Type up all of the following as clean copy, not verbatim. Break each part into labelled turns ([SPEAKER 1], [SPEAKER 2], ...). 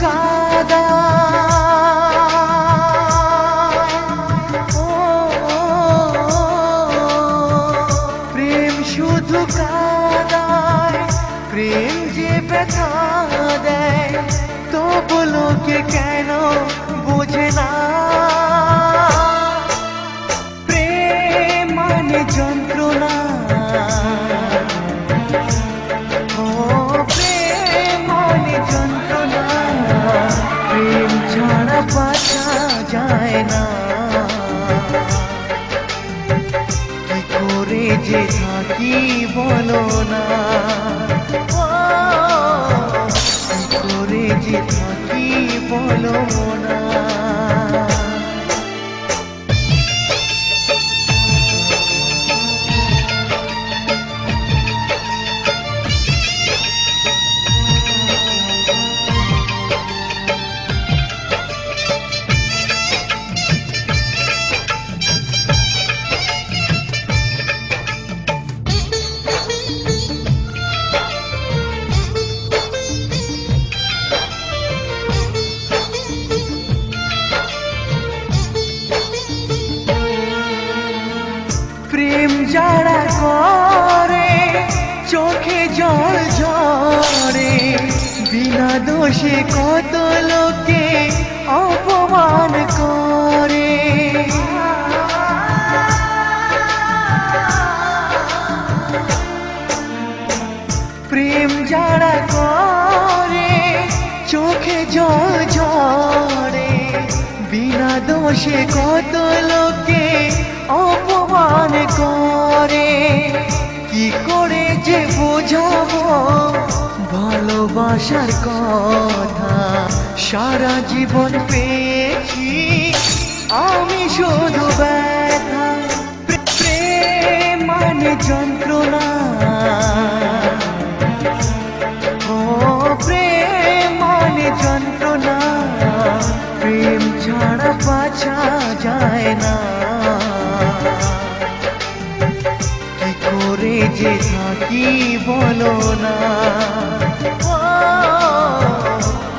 [SPEAKER 1] কাদা প্রেম শুধু কাদায় প্রেম যে ব্যথা দেয় তবু লোকে কেন বোঝে না প্রেম মানে যন্ত্রণা প্রেম মানে যন্ত্রণা প্রেম ছাড়া বাঁচা যায় না কি করে যে থাকি বলো না কি করে যে থাকি বলো না প্রেম যারা করে চোখে জল ঝরে বিনা দোষে কত লোকে অপমান করে প্রেম যারা করে চোখে জল ঝরে বিনা দোষে কত লোকে অপমান করে কি করে যে বোঝাবো ভালোবাসার কথা সারা জীবন পেয়েছি আমি শুধু ব্যথা প্রেম মানে যন্ত্রণা প্রেম মানে যন্ত্রণা প্রেম ছাড়া বাঁচা যায় না কি করে যে থাকি বলো না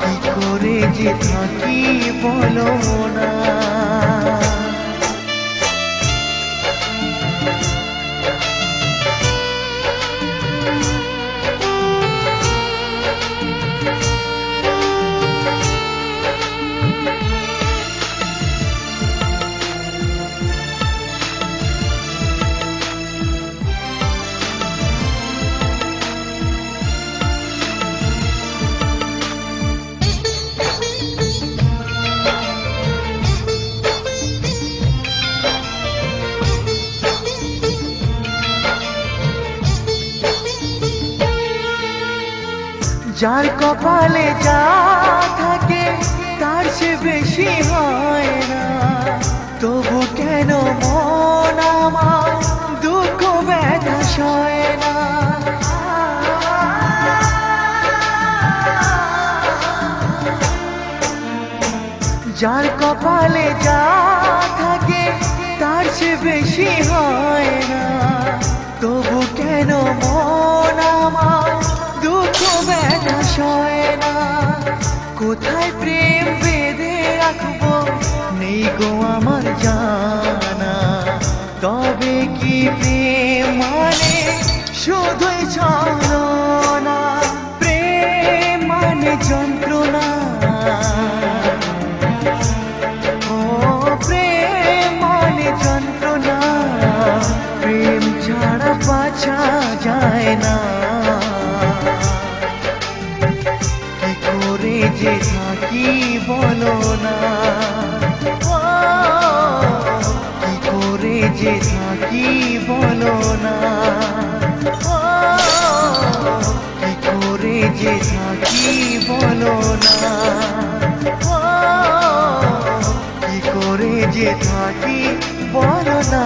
[SPEAKER 1] কি করে যে থাকি বলো না যার কপালে যা থাকে তার সে বেশি হয় না তবু কেন মন আমার দুঃখ ব্যথা সয় না যার কপালে যা থাকে তার সে বেশি হয় না তবু কেন মন আমার দুঃখ ব্যথা সয় না কোথায় প্রেম বেঁধে রাখবো নেই গো আমার জানা তবে কি প্রেম মানে শুধুই ছলনা প্রেম মানে যন্ত্রণা প্রেম মানে যন্ত্রণা প্রেম ছাড়া বাঁচা যায় না কি করে যে থাকি বলো না কি করে যে থাকি বলো না কি করে যে থাকি বলো না কি করে যে থাকি বলো না।